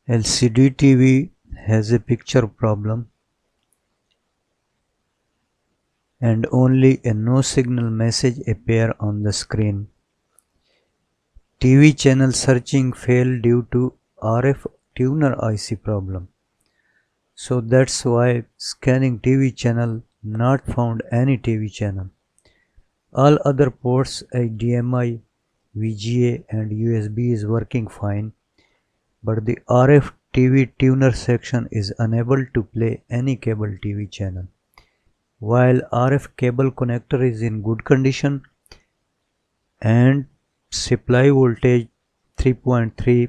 LCD TV has a picture problem and only a no signal message appear on the screen. TV channel searching failed due to RF tuner IC problem. So that's why scanning TV channel not found any TV channel. All other ports HDMI, VGA and USB is working fine, but the RF TV tuner section is unable to play any cable TV channel. While RF cable connector is in good condition and supply voltage 3.3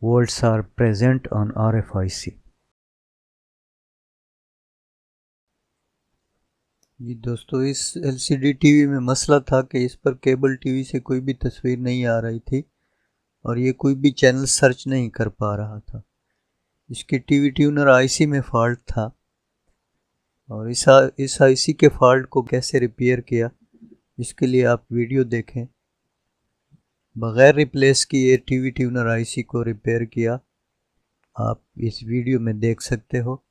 volts are present on RF IC. जी दोस्तों, इस LCD TV में मसला था कि इस पर cable TV से कोई भी तस्वीर नहीं आ रही थी और ये कोई भी चैनल सर्च नहीं कर पा रहा था। इसके टीवी ट्यूनर आईसी में फॉल्ट था और इस आईसी के फॉल्ट को कैसे रिपेयर किया, इसके लिए आप वीडियो देखें। बगैर रिप्लेस किए टीवी ट्यूनर आईसी को रिपेयर किया, आप इस वीडियो में देख सकते हो।